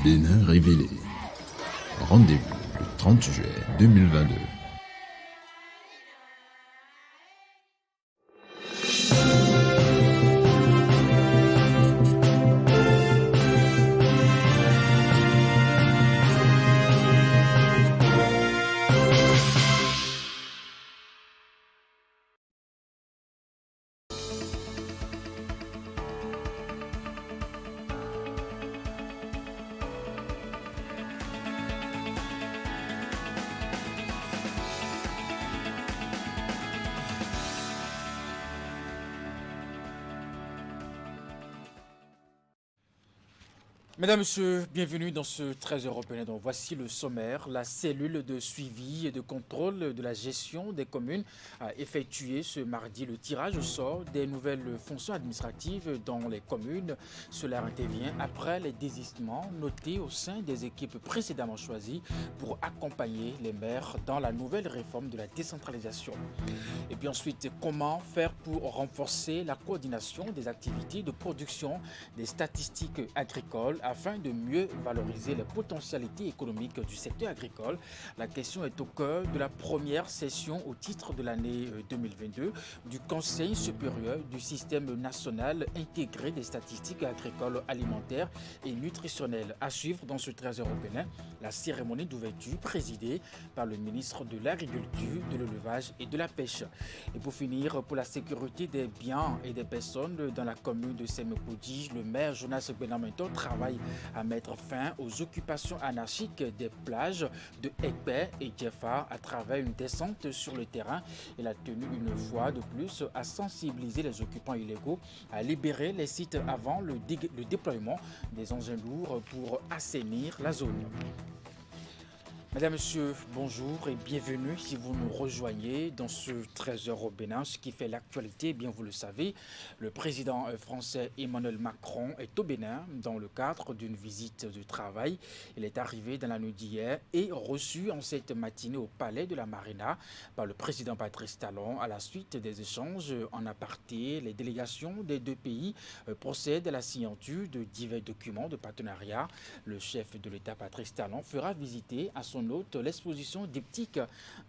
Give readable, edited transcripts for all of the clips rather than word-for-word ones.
Bénin révélé. Rendez-vous le 30 juillet 2022. Mesdames, Messieurs, bienvenue dans ce 13 européen. Donc, voici le sommaire. La cellule de suivi et de contrôle de la gestion des communes a effectué ce mardi le tirage au sort des nouvelles fonctions administratives dans les communes. Cela intervient après les désistements notés au sein des équipes précédemment choisies pour accompagner les maires dans la nouvelle réforme de la décentralisation. Et puis ensuite, comment faire pour renforcer la coordination des activités de production des statistiques agricoles afin de mieux valoriser les potentialités économiques du secteur agricole. La question est au cœur de la première session au titre de l'année 2022 du Conseil supérieur du système national intégré des statistiques agricoles, alimentaires et nutritionnelles. À suivre dans ce 13 européen, la cérémonie d'ouverture présidée par le ministre de l'Agriculture, de l'Élevage et de la Pêche. Et pour finir, pour la sécurité des biens et des personnes dans la commune de Semekoudji, le maire Jonas Benamento travaille à mettre fin aux occupations anarchiques des plages de Ekpe et Djefa à travers une descente sur le terrain. Il a tenu une fois de plus à sensibiliser les occupants illégaux à libérer les sites avant le déploiement des engins lourds pour assainir la zone. Mesdames, Messieurs, bonjour et bienvenue si vous nous rejoignez dans ce 13h au Bénin. Ce qui fait l'actualité, eh bien vous le savez, le président français Emmanuel Macron est au Bénin dans le cadre d'une visite de travail. Il est arrivé dans la nuit d'hier et reçu en cette matinée au palais de la Marina par le président Patrice Talon. À la suite des échanges en aparté, les délégations des deux pays procèdent à la signature de divers documents de partenariat. Le chef de l'État Patrice Talon fera visiter à son hôte l'exposition diptyque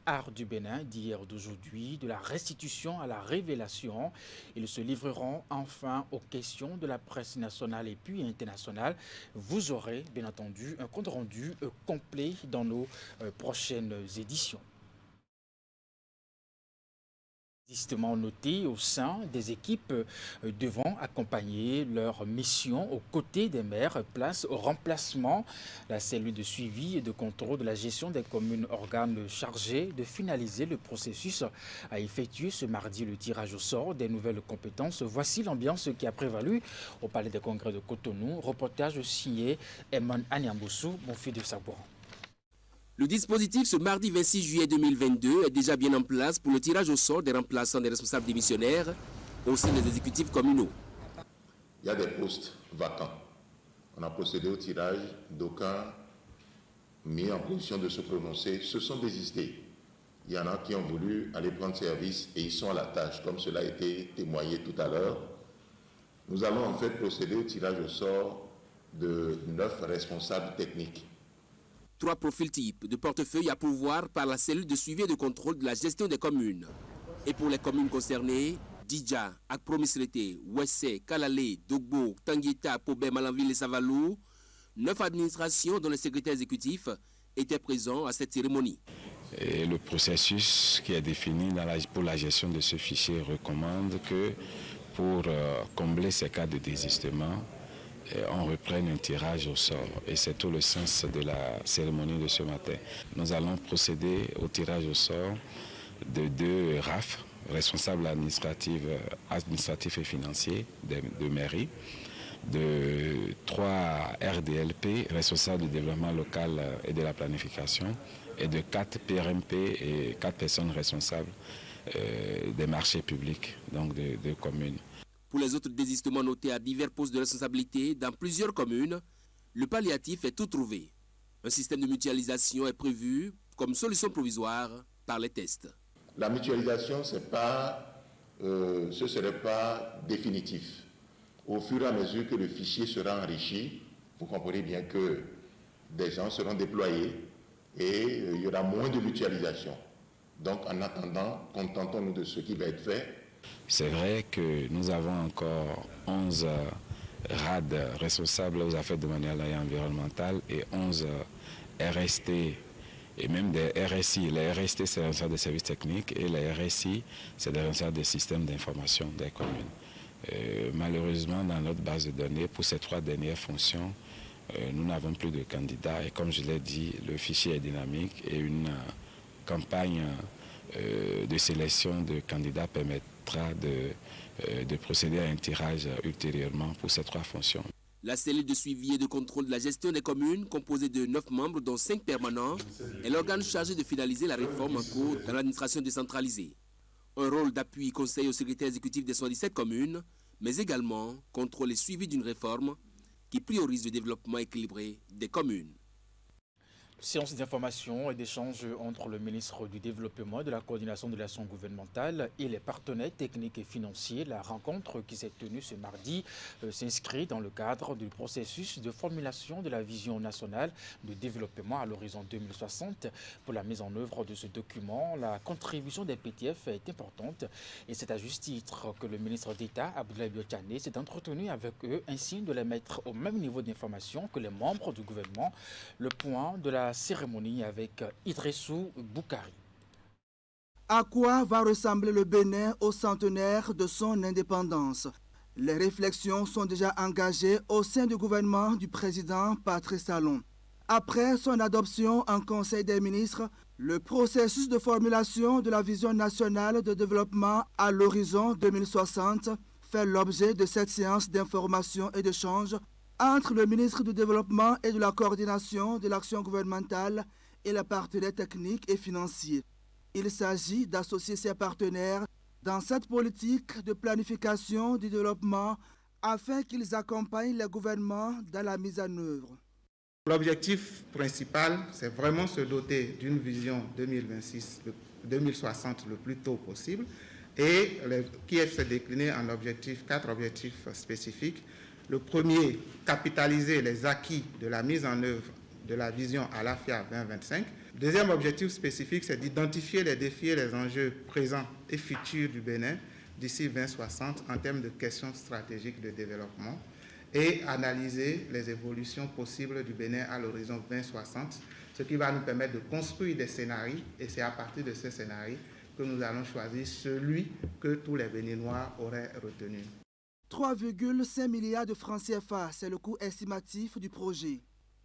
Art du Bénin d'hier d'aujourd'hui, de la restitution à la révélation. Ils se livreront enfin aux questions de la presse nationale et puis internationale. Vous aurez bien entendu un compte rendu complet dans nos prochaines éditions. Justement noté au sein des équipes devant accompagner leur mission aux côtés des maires, place au remplacement la cellule de suivi et de contrôle de la gestion des communes, organes chargés de finaliser le processus, a effectué ce mardi le tirage au sort des nouvelles compétences. Voici l'ambiance qui a prévalu au Palais des Congrès de Cotonou. Reportage signé Eman Anyamboussou, mon fils de Sabouran. Le dispositif ce mardi 26 juillet 2022 est déjà bien en place pour le tirage au sort des remplaçants des responsables démissionnaires au sein des exécutifs communaux. Il y a des postes vacants. On a procédé au tirage, d'aucuns mis en position de se prononcer se sont désistés. Il y en a qui ont voulu aller prendre service et ils sont à la tâche, comme cela a été témoigné tout à l'heure. Nous allons en fait procéder au tirage au sort de 9 responsables techniques. 3 profils types de portefeuille à pourvoir par la cellule de suivi et de contrôle de la gestion des communes. Et pour les communes concernées, Didja, Akpromisrete, Wessé, Kalale, Dogbo, Tanguita, Pobé, Malanville et Savalou, 9 administrations dont le secrétaire exécutif était présent à cette cérémonie. Et le processus qui est défini pour la gestion de ce fichier recommande que pour combler ces cas de désistement, on reprenne un tirage au sort. Et c'est tout le sens de la cérémonie de ce matin. Nous allons procéder au tirage au sort de 2 RAF, responsables administratifs et financiers de mairie, de 3 RDLP, responsables du développement local et de la planification, et de 4 PRMP et 4 personnes responsables des marchés publics, donc de communes. Pour les autres désistements notés à divers postes de responsabilité dans plusieurs communes, le palliatif est tout trouvé. Un système de mutualisation est prévu comme solution provisoire par les tests. La mutualisation, ce ne serait pas définitif. Au fur et à mesure que le fichier sera enrichi, vous comprenez bien que des gens seront déployés et il y aura moins de mutualisation. Donc en attendant, contentons-nous de ce qui va être fait. C'est vrai que nous avons encore 11 RAD responsables aux affaires domaniales et environnementales et 11 RST et même des RSI. Les RST, c'est les responsables des services techniques et les RSI, c'est les responsables des systèmes d'information des communes. Malheureusement, dans notre base de données, pour ces 3 dernières fonctions, nous n'avons plus de candidats et comme je l'ai dit, le fichier est dynamique et une campagne de sélection de candidats permettra de procéder à un tirage ultérieurement pour ces 3 fonctions. La cellule de suivi et de contrôle de la gestion des communes, composée de 9 membres, dont 5 permanents, est l'organe chargé de finaliser la réforme en cours dans l'administration décentralisée. Un rôle d'appui conseil au secrétaire exécutif des 77 communes, mais également contrôle et suivi d'une réforme qui priorise le développement équilibré des communes. Séance d'information et d'échange entre le ministre du Développement et de la Coordination de l'action gouvernementale et les partenaires techniques et financiers. La rencontre qui s'est tenue ce mardi s'inscrit dans le cadre du processus de formulation de la vision nationale de développement à l'horizon 2060. Pour la mise en œuvre de ce document, la contribution des PTF est importante et c'est à juste titre que le ministre d'État, Abdoulaye Biotane, s'est entretenu avec eux ainsi de les mettre au même niveau d'information que les membres du gouvernement. Le point de la cérémonie avec Idrissou Boukari. À quoi va ressembler le Bénin au centenaire de son indépendance? Les réflexions sont déjà engagées au sein du gouvernement du président Patrice Talon. Après son adoption en Conseil des ministres, le processus de formulation de la vision nationale de développement à l'horizon 2060 fait l'objet de cette séance d'information et d'échange entre le ministre du Développement et de la Coordination de l'action gouvernementale et les partenaires techniques et financiers. Il s'agit d'associer ces partenaires dans cette politique de planification du développement afin qu'ils accompagnent les gouvernements dans la mise en œuvre. L'objectif principal, c'est vraiment se doter d'une vision 2060 le plus tôt possible et qui est déclinée en 4 objectifs spécifiques. Le premier, capitaliser les acquis de la mise en œuvre de la vision ALAFIA 2025. Deuxième objectif spécifique, c'est d'identifier les défis et les enjeux présents et futurs du Bénin d'ici 2060 en termes de questions stratégiques de développement et analyser les évolutions possibles du Bénin à l'horizon 2060, ce qui va nous permettre de construire des scénarios et c'est à partir de ces scénarios que nous allons choisir celui que tous les Béninois auraient retenu. 3,5 milliards de francs CFA, c'est le coût estimatif du projet.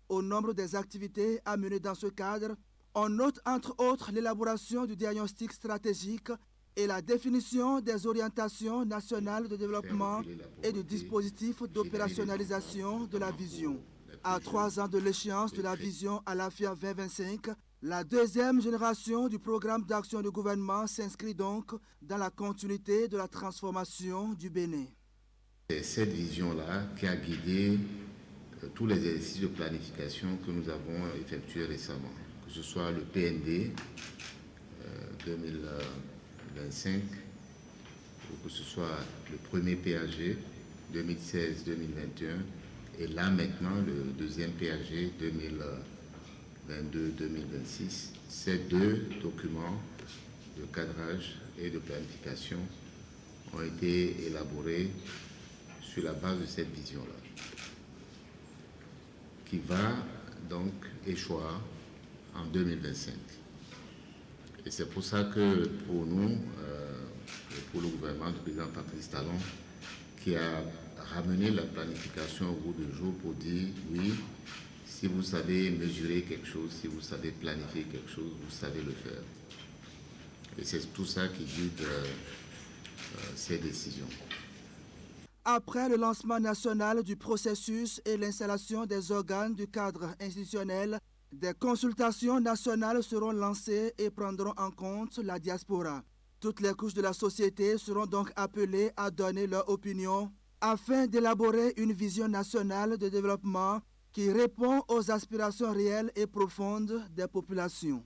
Au nombre des activités à mener dans ce cadre, on note entre autres l'élaboration du diagnostic stratégique et la définition des orientations nationales de développement et du dispositif d'opérationnalisation de la vision. À 3 ans de l'échéance de la vision ALAFIA 2025, la deuxième génération du programme d'action de gouvernement s'inscrit donc dans la continuité de la transformation du Bénin. C'est cette vision-là qui a guidé tous les exercices de planification que nous avons effectués récemment, que ce soit le PND 2025 ou que ce soit le premier PAG 2016-2021 et là maintenant le deuxième PAG 2022-2026. Ces 2 documents de cadrage et de planification ont été élaborés sur la base de cette vision-là, qui va donc échoir en 2025. Et c'est pour ça que pour nous, et pour le gouvernement du président Patrice Talon, qui a ramené la planification au bout du jour pour dire oui, si vous savez mesurer quelque chose, si vous savez planifier quelque chose, vous savez le faire. Et c'est tout ça qui guide ces décisions. Après le lancement national du processus et l'installation des organes du cadre institutionnel, des consultations nationales seront lancées et prendront en compte la diaspora. Toutes les couches de la société seront donc appelées à donner leur opinion afin d'élaborer une vision nationale de développement qui répond aux aspirations réelles et profondes des populations.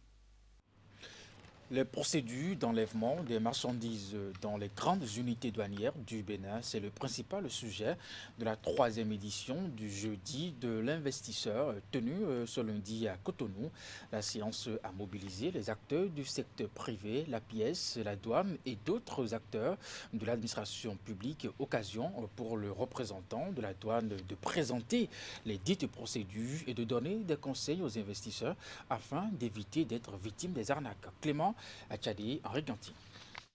Les procédures d'enlèvement des marchandises dans les grandes unités douanières du Bénin, c'est le principal sujet de la 3e édition du jeudi de l'investisseur tenue ce lundi à Cotonou. La séance a mobilisé les acteurs du secteur privé, la pièce, la douane et d'autres acteurs de l'administration publique. Occasion pour le représentant de la douane de présenter les dites procédures et de donner des conseils aux investisseurs afin d'éviter d'être victimes des arnaques. Clément Achadi, Henri Ganti.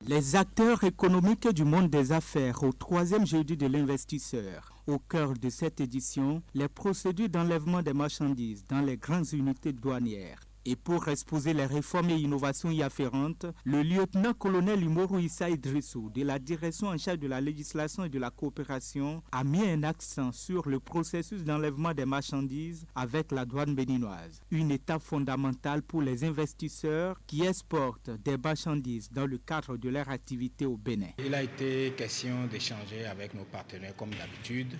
Les acteurs économiques du monde des affaires au 3e jeudi de l'investisseur. Au cœur de cette édition, les procédures d'enlèvement des marchandises dans les grandes unités douanières. Et pour exposer les réformes et innovations y afférentes, le lieutenant-colonel Umoru Issa Idrissou de la direction en charge de la législation et de la coopération a mis un accent sur le processus d'enlèvement des marchandises avec la douane béninoise. Une étape fondamentale pour les investisseurs qui exportent des marchandises dans le cadre de leur activité au Bénin. Il a été question d'échanger avec nos partenaires comme d'habitude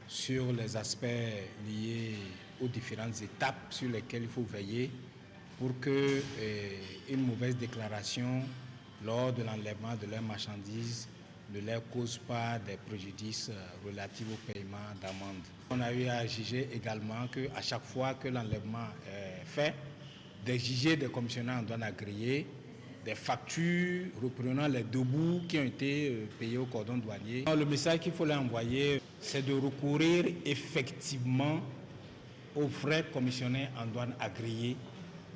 sur les aspects liés aux différentes étapes sur lesquelles il faut veiller pour qu'une mauvaise déclaration lors de l'enlèvement de leurs marchandises ne leur cause pas des préjudices relatifs au paiement d'amende. On a eu à juger également qu'à chaque fois que l'enlèvement est fait, d'exiger des commissionnaires en douane agréés des factures reprenant les deux bouts qui ont été payés au cordon douanier. Le message qu'il faut leur envoyer, c'est de recourir effectivement aux vrais commissionnaires en douane agréés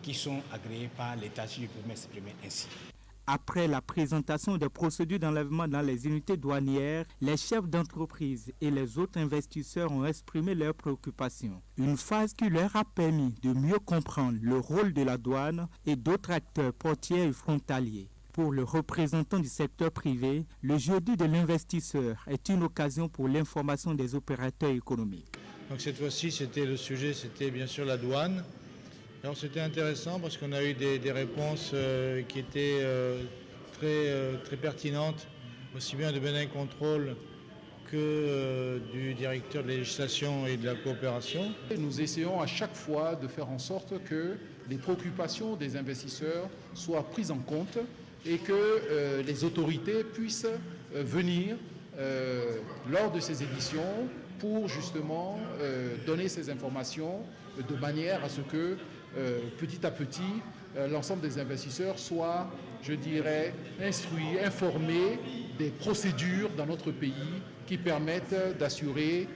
qui sont agréés par l'État, si je peux m'exprimer ainsi. Après la présentation des procédures d'enlèvement dans les unités douanières, les chefs d'entreprise et les autres investisseurs ont exprimé leurs préoccupations. Une phase qui leur a permis de mieux comprendre le rôle de la douane et d'autres acteurs portiers et frontaliers. Pour le représentant du secteur privé, le jeudi de l'investisseur est une occasion pour l'information des opérateurs économiques. Donc cette fois-ci, le sujet, c'était bien sûr la douane. Alors c'était intéressant parce qu'on a eu des réponses qui étaient très pertinentes, aussi bien de Bénin Contrôle que du directeur de la législation et de la coopération. Nous essayons à chaque fois de faire en sorte que les préoccupations des investisseurs soient prises en compte et que les autorités puissent venir lors de ces éditions pour justement donner ces informations de manière à ce que petit à petit, l'ensemble des investisseurs soient, je dirais, instruits, informés des procédures dans notre pays qui permettent d'assurer,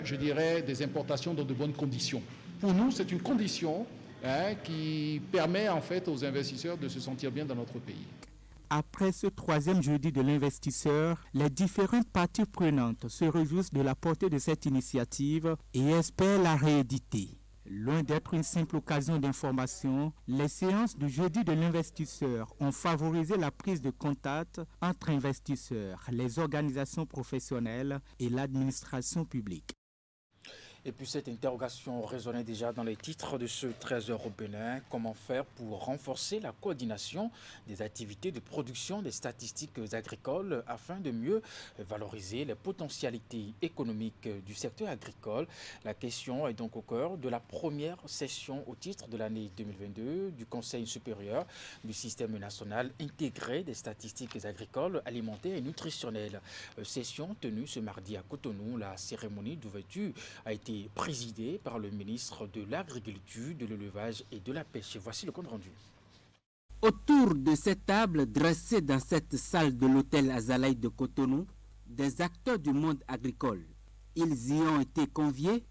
je dirais, des importations dans de bonnes conditions. Pour nous, c'est une condition qui permet en fait aux investisseurs de se sentir bien dans notre pays. Après ce 3e jeudi de l'investisseur, les différentes parties prenantes se réjouissent de la portée de cette initiative et espèrent la rééditer. Loin d'être une simple occasion d'information, les séances du jeudi de l'investisseur ont favorisé la prise de contact entre investisseurs, les organisations professionnelles et l'administration publique. Et puis cette interrogation résonnait déjà dans les titres de ce 13h au Bénin. Comment faire pour renforcer la coordination des activités de production des statistiques agricoles afin de mieux valoriser les potentialités économiques du secteur agricole? La question est donc au cœur de la première session au titre de l'année 2022 du Conseil supérieur du système national intégré des statistiques agricoles, alimentaires et nutritionnelles. Session tenue ce mardi à Cotonou. La cérémonie d'ouverture a été présidée par le ministre de l'Agriculture, de l'Élevage et de la Pêche. Voici le compte rendu. Autour de cette table dressée dans cette salle de l'hôtel Azalaï de Cotonou, des acteurs du monde agricole. Ils y ont été conviés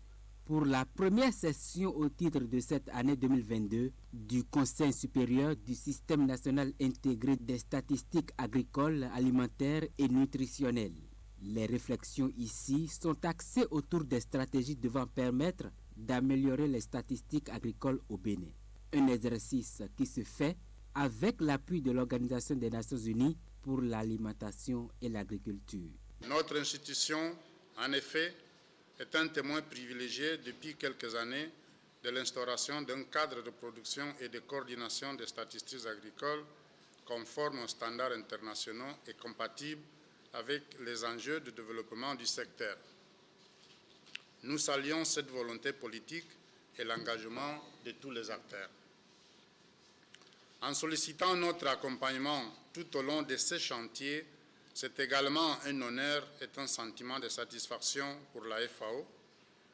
pour la première session au titre de cette année 2022 du Conseil supérieur du système national intégré des statistiques agricoles, alimentaires et nutritionnelles. Les réflexions ici sont axées autour des stratégies devant permettre d'améliorer les statistiques agricoles au Bénin. Un exercice qui se fait avec l'appui de l'Organisation des Nations Unies pour l'alimentation et l'agriculture. Notre institution, en effet, est un témoin privilégié depuis quelques années de l'instauration d'un cadre de production et de coordination des statistiques agricoles conforme aux standards internationaux et compatibles avec les enjeux de développement du secteur. Nous saluons cette volonté politique et l'engagement de tous les acteurs. En sollicitant notre accompagnement tout au long de ces chantiers, c'est également un honneur et un sentiment de satisfaction pour la FAO,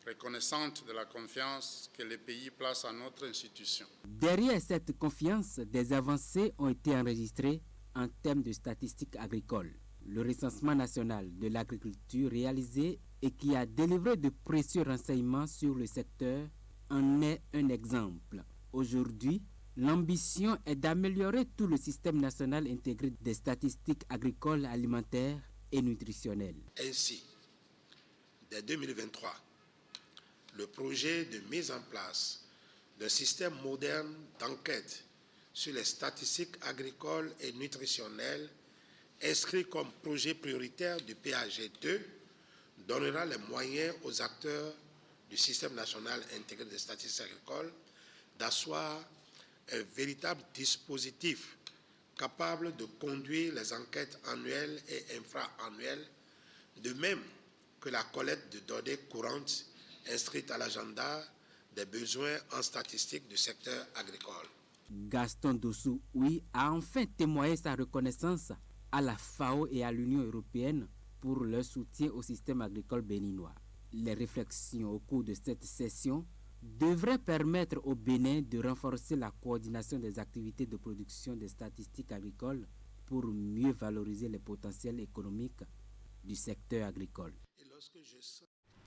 reconnaissante de la confiance que le pays place à notre institution. Derrière cette confiance, des avancées ont été enregistrées en termes de statistiques agricoles. Le recensement national de l'agriculture réalisé et qui a délivré de précieux renseignements sur le secteur en est un exemple. Aujourd'hui, l'ambition est d'améliorer tout le système national intégré des statistiques agricoles, alimentaires et nutritionnelles. Ainsi, dès 2023, le projet de mise en place d'un système moderne d'enquête sur les statistiques agricoles et nutritionnelles, inscrit comme projet prioritaire du PAG2, donnera les moyens aux acteurs du système national intégré des statistiques agricoles d'asseoir un véritable dispositif capable de conduire les enquêtes annuelles et infra-annuelles, de même que la collecte de données courantes inscrites à l'agenda des besoins en statistiques du secteur agricole. Gaston Dossou-Oui a enfin témoigné sa reconnaissance à la FAO et à l'Union européenne pour leur soutien au système agricole béninois. Les réflexions au cours de cette session devraient permettre au Bénin de renforcer la coordination des activités de production des statistiques agricoles pour mieux valoriser les potentiels économiques du secteur agricole.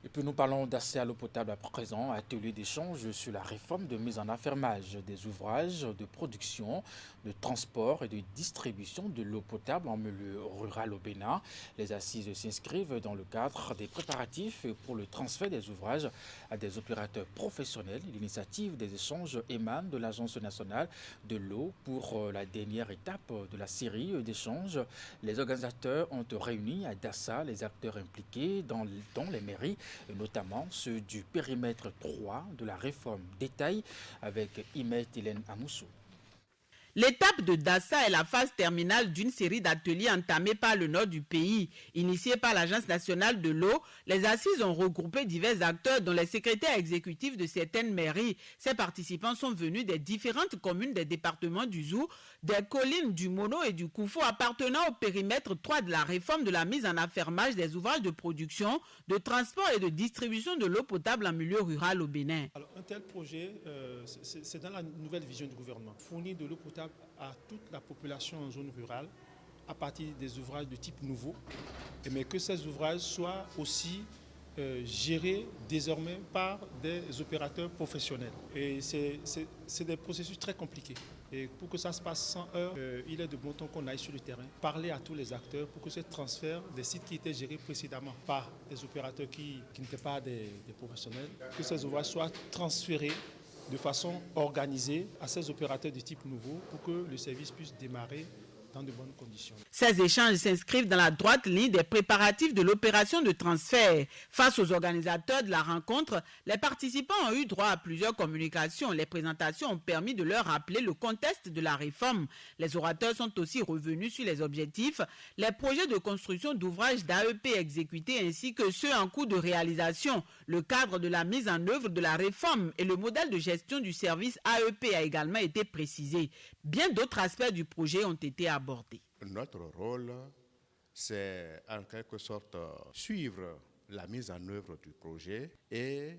Et puis nous parlons d'accès à l'eau potable à présent, atelier d'échange sur la réforme de mise en affermage des ouvrages de production, de transport et de distribution de l'eau potable en milieu rural au Bénin. Les assises s'inscrivent dans le cadre des préparatifs pour le transfert des ouvrages à des opérateurs professionnels. L'initiative des échanges émane de l'Agence nationale de l'eau pour la dernière étape de la série d'échanges. Les organisateurs ont réuni à Dassa les acteurs impliqués dont les mairies, notamment ceux du périmètre 3 de la réforme. Détail avec Imet Hélène Amoussou. L'étape de Dassa est la phase terminale d'une série d'ateliers entamés par le nord du pays. Initiés par l'Agence nationale de l'eau, les assises ont regroupé divers acteurs dont les secrétaires exécutifs de certaines mairies. Ces participants sont venus des différentes communes des départements du Zou, des collines du Mono et du Koufou appartenant au périmètre 3 de la réforme de la mise en affermage des ouvrages de production, de transport et de distribution de l'eau potable en milieu rural au Bénin. Alors, un tel projet, c'est dans la nouvelle vision du gouvernement. Fournir de l'eau potable à toute la population en zone rurale à partir des ouvrages de type nouveau, mais que ces ouvrages soient aussi gérés désormais par des opérateurs professionnels. Et c'est des processus très compliqués. Et pour que ça se passe sans heurts, il est de bon ton qu'on aille sur le terrain, parler à tous les acteurs pour que ce transfert des sites qui étaient gérés précédemment par des opérateurs qui n'étaient pas des professionnels, que ces ouvrages soient transférés de façon organisée à ces opérateurs de type nouveau pour que le service puisse démarrer dans de bonnes conditions. Ces échanges s'inscrivent dans la droite ligne des préparatifs de l'opération de transfert. Face aux organisateurs de la rencontre, les participants ont eu droit à plusieurs communications. Les présentations ont permis de leur rappeler le contexte de la réforme. Les orateurs sont aussi revenus sur les objectifs, les projets de construction d'ouvrages d'AEP exécutés ainsi que ceux en cours de réalisation. Le cadre de la mise en œuvre de la réforme et le modèle de gestion du service AEP a également été précisé. Bien d'autres aspects du projet ont été abordés. Notre rôle, c'est en quelque sorte suivre la mise en œuvre du projet et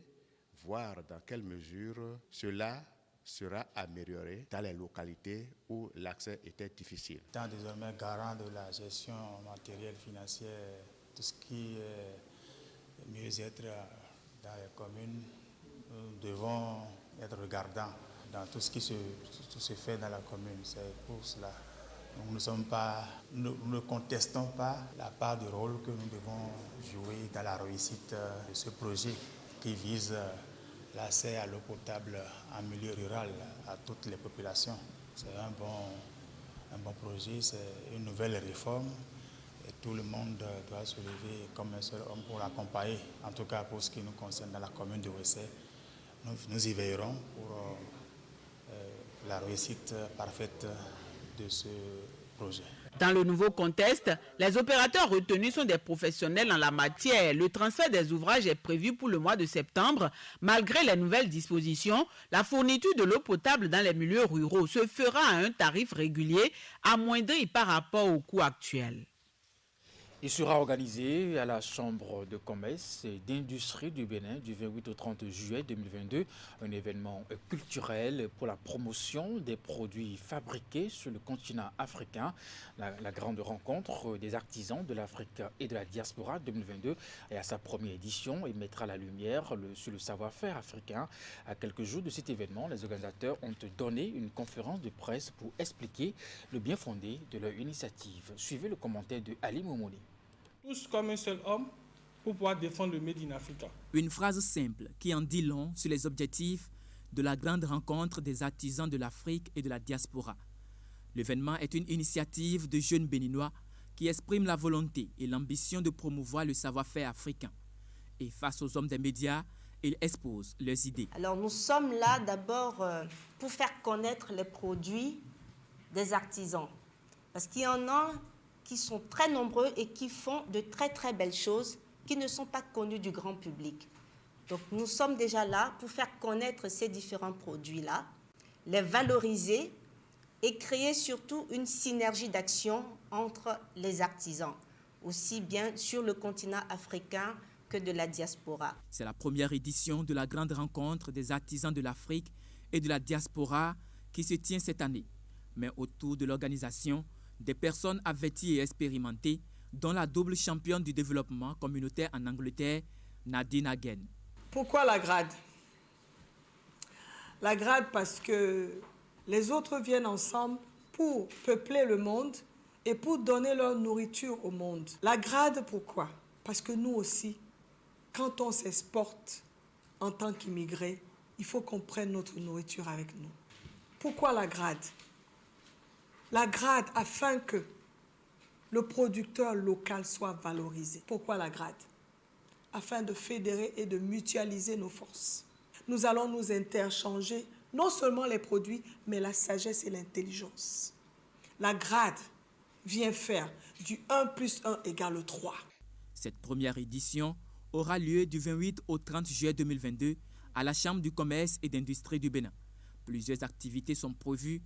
voir dans quelle mesure cela sera amélioré dans les localités où l'accès était difficile. Étant désormais garant de la gestion matérielle financière, tout ce qui est mieux-être dans les communes, nous devons être regardants dans tout ce qui se fait dans la commune. C'est pour cela. Nous ne contestons pas la part du rôle que nous devons jouer dans la réussite de ce projet qui vise l'accès à l'eau potable en milieu rural à toutes les populations. C'est un bon projet, c'est une nouvelle réforme et tout le monde doit se lever comme un seul homme pour l'accompagner. En tout cas, pour ce qui nous concerne dans la commune de Wessé, nous y veillerons pour la réussite parfaite de ce projet. Dans le nouveau contexte, les opérateurs retenus sont des professionnels en la matière. Le transfert des ouvrages est prévu pour le mois de septembre. Malgré les nouvelles dispositions, la fourniture de l'eau potable dans les milieux ruraux se fera à un tarif régulier, amoindri par rapport au coût actuel. Il sera organisé à la Chambre de commerce et d'industrie du Bénin du 28 au 30 juillet 2022, un événement culturel pour la promotion des produits fabriqués sur le continent africain. La grande rencontre des artisans de l'Afrique et de la diaspora 2022 est à sa première édition et mettra la lumière sur le savoir-faire africain. À quelques jours de cet événement, les organisateurs ont donné une conférence de presse pour expliquer le bien fondé de leur initiative. Suivez le commentaire de Ali Momoni. Tous comme un seul homme pour pouvoir défendre le Made in Africa. Une phrase simple qui en dit long sur les objectifs de la grande rencontre des artisans de l'Afrique et de la diaspora. L'événement est une initiative de jeunes béninois qui expriment la volonté et l'ambition de promouvoir le savoir-faire africain. Et face aux hommes des médias, ils exposent leurs idées. Alors nous sommes là d'abord pour faire connaître les produits des artisans. Parce qu'il y en a qui sont très nombreux et qui font de très très belles choses qui ne sont pas connues du grand public. Donc nous sommes déjà là pour faire connaître ces différents produits-là, les valoriser et créer surtout une synergie d'action entre les artisans, aussi bien sur le continent africain que de la diaspora. C'est la première édition de la grande rencontre des artisans de l'Afrique et de la diaspora qui se tient cette année. Mais autour de l'organisation, des personnes averties et expérimentées, dont la double championne du développement communautaire en Angleterre, Nadine Hagen. Pourquoi la grade? La grade parce que les autres viennent ensemble pour peupler le monde et pour donner leur nourriture au monde. La grade, pourquoi? Parce que nous aussi, quand on s'exporte en tant qu'immigrés, il faut qu'on prenne notre nourriture avec nous. Pourquoi la grade? La grade afin que le producteur local soit valorisé. Pourquoi la grade? Afin de fédérer et de mutualiser nos forces. Nous allons nous interchanger non seulement les produits, mais la sagesse et l'intelligence. La grade vient faire du 1 + 1 = 3. Cette première édition aura lieu du 28 au 30 juillet 2022 à la Chambre du commerce et d'industrie du Bénin. Plusieurs activités sont prévues,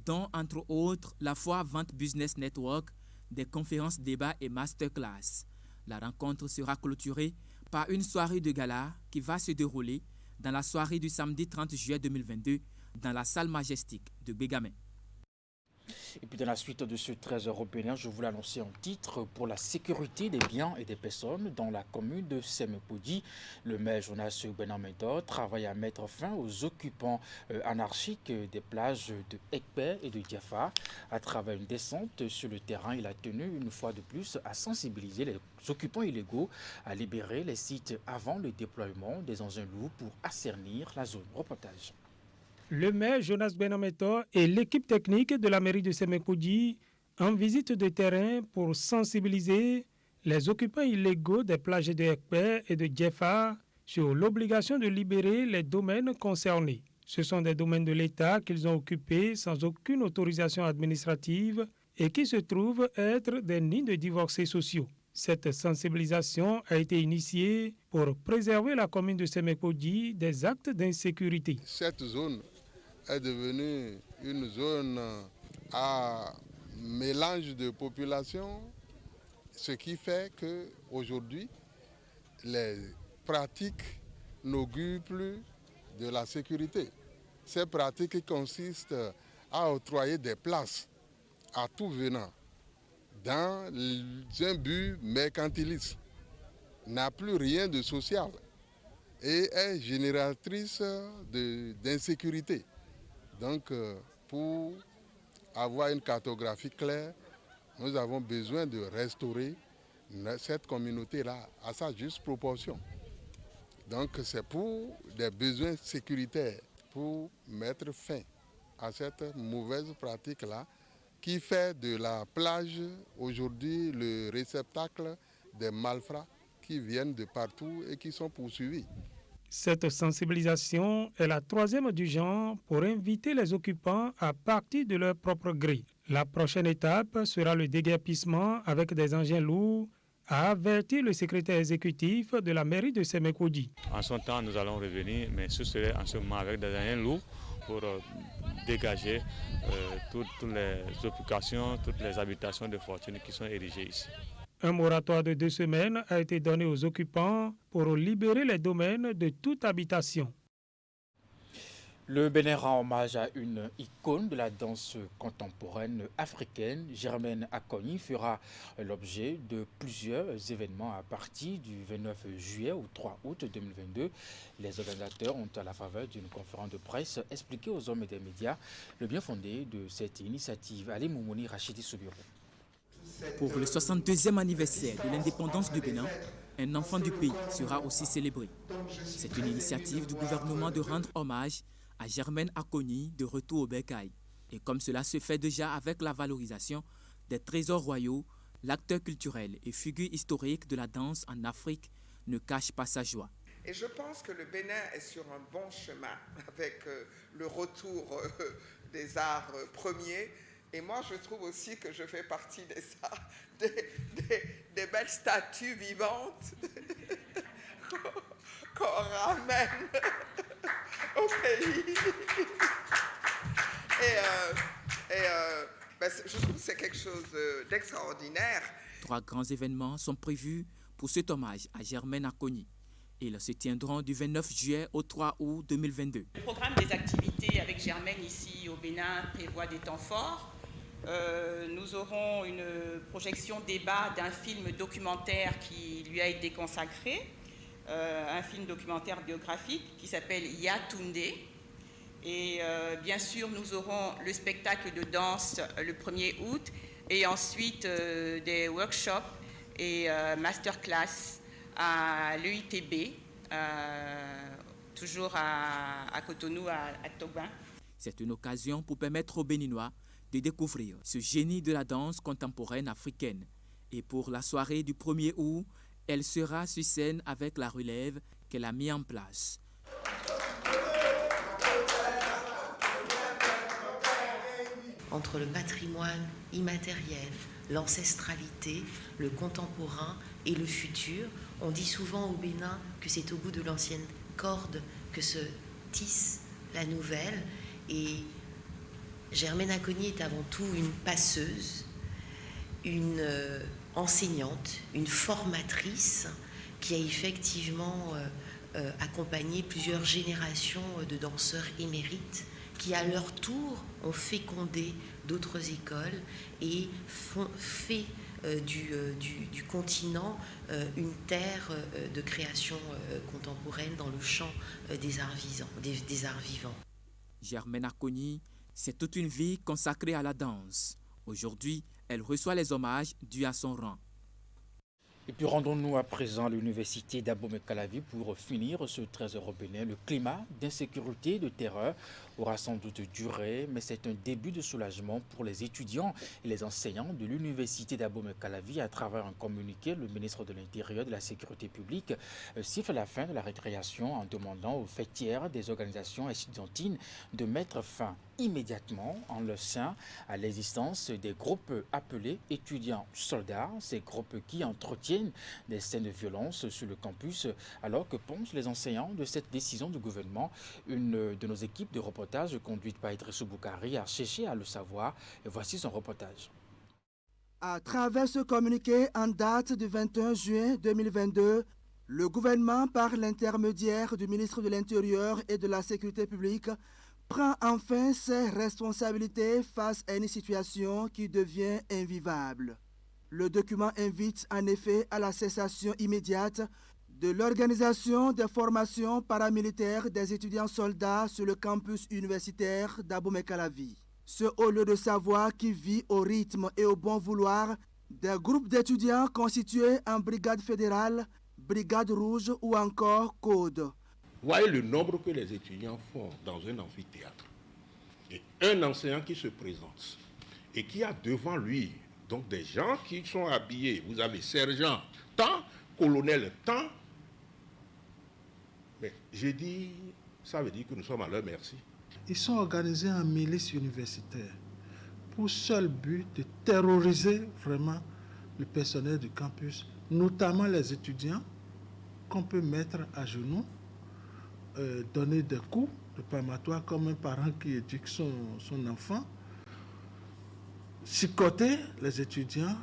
dont entre autres la foire Vente Business Network, des conférences, débats et masterclass. La rencontre sera clôturée par une soirée de gala qui va se dérouler dans la soirée du samedi 30 juillet 2022 dans la salle majestique de Bégamin. Et puis dans la suite de ce 13 européen, je voulais annoncer un titre pour la sécurité des biens et des personnes dans la commune de Semepodi. Le maire Jonas Benamedor travaille à mettre fin aux occupants anarchiques des plages de Ekpe et de Diafa. À travers une descente sur le terrain, il a tenu une fois de plus à sensibiliser les occupants illégaux à libérer les sites avant le déploiement des engins lourds pour assainir la zone. Reportage. Le maire Jonas Benamedor et l'équipe technique de la mairie de Semepodi en visite de terrain pour sensibiliser les occupants illégaux des plages de Ekpe et de Djefa sur l'obligation de libérer les domaines concernés. Ce sont des domaines de l'État qu'ils ont occupés sans aucune autorisation administrative et qui se trouvent être des nids de divorcés sociaux. Cette sensibilisation a été initiée pour préserver la commune de Semepodi des actes d'insécurité. Cette zone est devenue une zone à mélange de population, ce qui fait qu'aujourd'hui, les pratiques n'augurent plus de la sécurité. Ces pratiques consistent à octroyer des places à tout venant dans un but mercantiliste, n'a plus rien de social et est génératrice d'insécurité. Donc, pour avoir une cartographie claire, nous avons besoin de restaurer cette communauté-là à sa juste proportion. Donc, c'est pour des besoins sécuritaires, pour mettre fin à cette mauvaise pratique-là, qui fait de la plage aujourd'hui le réceptacle des malfrats qui viennent de partout et qui sont poursuivis. Cette sensibilisation est la troisième du genre pour inviter les occupants à partir de leur propre gré. La prochaine étape sera le déguerpissement avec des engins lourds, a averti le secrétaire exécutif de la mairie de Sémékoudi. En son temps, nous allons revenir, mais ce serait en ce moment avec des engins lourds pour dégager toutes les occupations, toutes les habitations de fortune qui sont érigées ici. Un moratoire de 2 semaines a été donné aux occupants pour libérer les domaines de toute habitation. Le Bénin rend hommage à une icône de la danse contemporaine africaine. Germaine Acogny fera l'objet de plusieurs événements à partir du 29 juillet au 3 août 2022. Les organisateurs ont, à la faveur d'une conférence de presse, expliqué aux hommes et des médias le bien fondé de cette initiative. Ali Moumouni, Rachidi Soubirou. Pour le 62e anniversaire de l'indépendance du Bénin, un enfant du pays sera aussi célébré. C'est une initiative du gouvernement de rendre hommage à Germaine Acogny de retour au bercail. Et comme cela se fait déjà avec la valorisation des trésors royaux, l'acteur culturel et figure historique de la danse en Afrique ne cache pas sa joie. Et je pense que le Bénin est sur un bon chemin avec le retour des arts premiers. Et moi, je trouve aussi que je fais partie des belles statues vivantes qu'on ramène au pays. Je trouve que c'est quelque chose d'extraordinaire. 3 grands événements sont prévus pour cet hommage à Germaine Acogny. Ils se tiendront du 29 juillet au 3 août 2022. Le programme des activités avec Germaine ici au Bénin prévoit des temps forts. Nous aurons une projection débat d'un film documentaire qui lui a été consacré, un film documentaire biographique qui s'appelle Yatunde. Et bien sûr, nous aurons le spectacle de danse le 1er août et ensuite des workshops et masterclass à l'EITB, toujours à Cotonou, à Tobin. C'est une occasion pour permettre aux Béninois de découvrir ce génie de la danse contemporaine africaine. Et pour la soirée du 1er août, elle sera sur scène avec la relève qu'elle a mis en place. Entre le patrimoine immatériel, l'ancestralité, le contemporain et le futur, on dit souvent au Bénin que c'est au bout de l'ancienne corde que se tisse la nouvelle. Et Germaine Acogny est avant tout une passeuse, une enseignante, une formatrice qui a effectivement accompagné plusieurs générations de danseurs émérites qui, à leur tour, ont fécondé d'autres écoles et fait du continent une terre de création contemporaine dans le champ des arts vivants. Germaine Acogny, c'est toute une vie consacrée à la danse. Aujourd'hui, elle reçoit les hommages dus à son rang. Et puis rendons-nous à présent à l'université d'Abomey-Calavi pour finir ce 13 européen. Le climat d'insécurité, de terreur aura sans doute duré, mais c'est un début de soulagement pour les étudiants et les enseignants de l'université d'Abomey-Calavi. À travers un communiqué, le ministre de l'Intérieur et de la Sécurité publique siffle la fin de la récréation en demandant aux fêtières des organisations estudiantines de mettre fin immédiatement en leur sein à l'existence des groupes appelés étudiants soldats, ces groupes qui entretiennent des scènes de violence sur le campus. Alors que pensent les enseignants de cette décision du gouvernement? Une de nos équipes de reportage conduite par Idrissou Boukari a cherché à le savoir et voici son reportage. À travers ce communiqué en date du 21 juin 2022, le gouvernement, par l'intermédiaire du ministre de l'Intérieur et de la Sécurité publique, prend enfin ses responsabilités face à une situation qui devient invivable. Le document invite en effet à la cessation immédiate de l'organisation des formations paramilitaires des étudiants soldats sur le campus universitaire d'Abomey-Calavi. Ce au lieu de savoir qui vit au rythme et au bon vouloir des groupes d'étudiants constitués en brigade fédérale, brigade rouge ou encore code. Voyez le nombre que les étudiants font dans un amphithéâtre. Et un enseignant qui se présente et qui a devant lui donc des gens qui sont habillés. Vous avez sergent tant, colonel tant. Mais j'ai dit, ça veut dire que nous sommes à leur merci. Ils sont organisés en milices universitaires pour seul but de terroriser vraiment le personnel du campus, notamment les étudiants, qu'on peut mettre à genoux, donner des coups de palmatoire comme un parent qui éduque son enfant, chicoter les étudiants,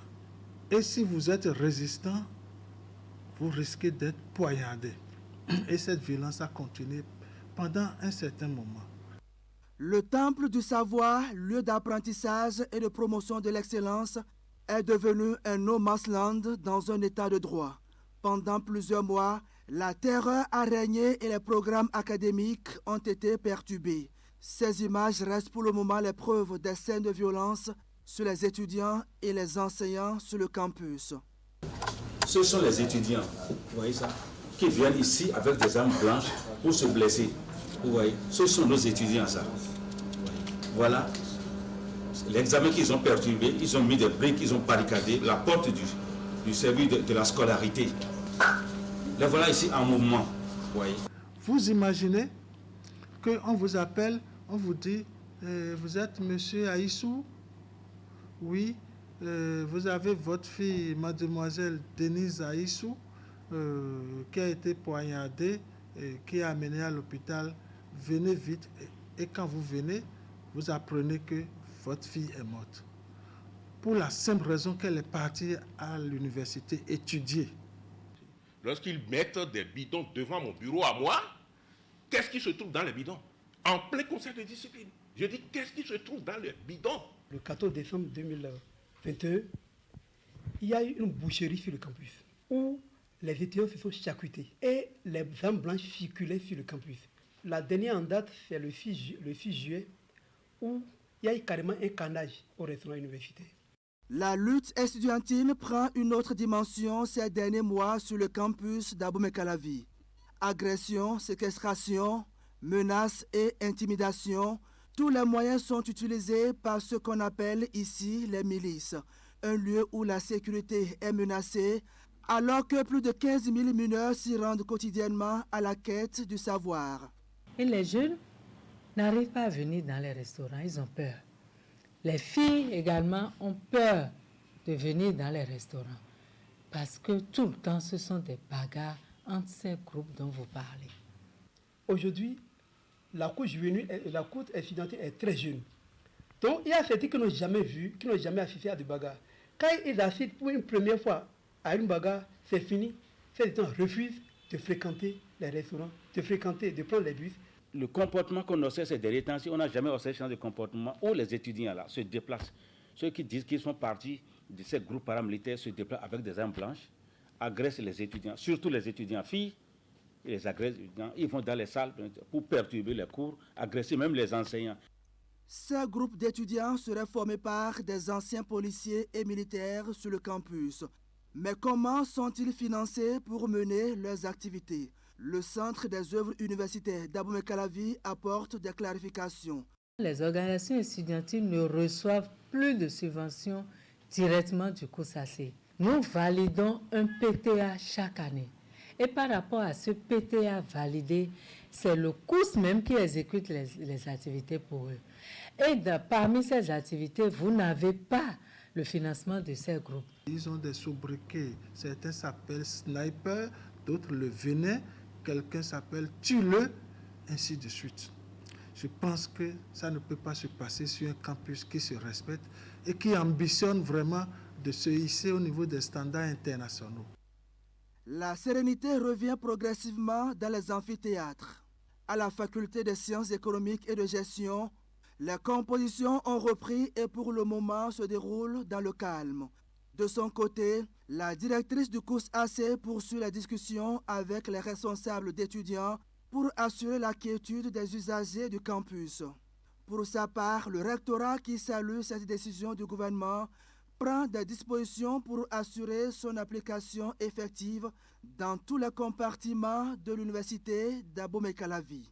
et si vous êtes résistant, vous risquez d'être poignardé. Et cette violence a continué pendant un certain moment. Le temple du savoir, lieu d'apprentissage et de promotion de l'excellence, est devenu un no man's land dans un état de droit. Pendant plusieurs mois, la terreur a régné et les programmes académiques ont été perturbés. Ces images restent pour le moment les preuves des scènes de violence sur les étudiants et les enseignants sur le campus. Ce sont les étudiants, vous voyez ça, qui viennent ici avec des armes blanches pour se blesser. Vous voyez, ce sont nos étudiants, ça. Voilà. L'examen qu'ils ont perturbé, ils ont mis des briques, ils ont barricadé la porte du service de la scolarité. Les voilà ici en mouvement. Vous voyez. Vous imaginez qu'on vous appelle, on vous dit, vous êtes monsieur Aïssou? Oui. Vous avez votre fille, mademoiselle Denise Aïssou, qui a été poignardée, qui est amenée à l'hôpital. Venez vite. Et quand vous venez, vous apprenez que votre fille est morte. Pour la simple raison qu'elle est partie à l'université étudier. Lorsqu'ils mettent des bidons devant mon bureau à moi, qu'est-ce qui se trouve dans les bidons? En plein conseil de discipline. Je dis, qu'est-ce qui se trouve dans les bidons? Le 14 décembre 2021, il y a eu une boucherie sur le campus où les étudiants se sont charcutés et les armes blanches circulaient sur le campus. La dernière en date, c'est le 6 juillet, où il y a eu carrément un carnage au restaurant universitaire. La lutte estudiantine prend une autre dimension ces derniers mois sur le campus d'Abomey-Calavi. Agression, séquestration, menaces et intimidation, tous les moyens sont utilisés par ce qu'on appelle ici les milices, un lieu où la sécurité est menacée, alors que plus de 15 000 mineurs s'y rendent quotidiennement à la quête du savoir. Et les jeunes n'arrivent pas à venir dans les restaurants, ils ont peur. Les filles également ont peur de venir dans les restaurants parce que tout le temps, ce sont des bagarres entre ces groupes dont vous parlez. Aujourd'hui, la cour estudiantine est très jeune. Donc, il y a certains qui n'ont jamais vu, qui n'ont jamais assisté à des bagarres. Quand ils assistent pour une première fois à une bagarre, c'est fini. Ces étudiants refusent de fréquenter les restaurants, de prendre les bus. Le comportement qu'on observe ces derniers temps, on n'a jamais observé ce genre de comportement où les étudiants là se déplacent. Ceux qui disent qu'ils sont partis de ces groupes paramilitaires se déplacent avec des armes blanches, agressent les étudiants, surtout les étudiants filles, ils les agressent, ils vont dans les salles pour perturber les cours, agresser même les enseignants. Ces groupes d'étudiants seraient formés par des anciens policiers et militaires sur le campus. Mais comment sont-ils financés pour mener leurs activités? Le Centre des œuvres universitaires d'Abomey-Calavi apporte des clarifications. Les organisations étudiantines ne reçoivent plus de subventions directement du COSACE. Nous validons un PTA chaque année. Et par rapport à ce PTA validé, c'est le COUS même qui exécute les activités pour eux. Et parmi ces activités, vous n'avez pas le financement de ces groupes. Ils ont des sobriquets. Certains s'appellent Sniper, d'autres le Venin, quelqu'un s'appelle Tue-le, ainsi de suite. Je pense que ça ne peut pas se passer sur un campus qui se respecte et qui ambitionne vraiment de se hisser au niveau des standards internationaux. La sérénité revient progressivement dans les amphithéâtres. À la faculté des sciences économiques et de gestion, les compositions ont repris et pour le moment se déroulent dans le calme. De son côté, la directrice du COUS-AC poursuit la discussion avec les responsables d'étudiants pour assurer la quiétude des usagers du campus. Pour sa part, le rectorat qui salue cette décision du gouvernement prend des dispositions pour assurer son application effective dans tous les compartiments de l'université d'Abomey-Calavi.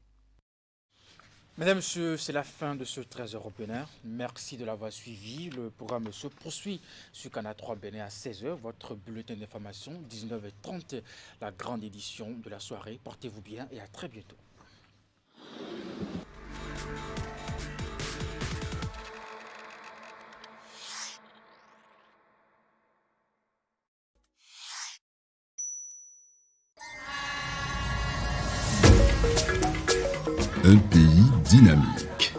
Mesdames, Messieurs, c'est la fin de ce 13h européen. Merci de l'avoir suivi. Le programme se poursuit sur Canal 3 Bénin à 16h. Votre bulletin d'information, 19h30, la grande édition de la soirée. Portez-vous bien et à très bientôt. Un pays dynamique.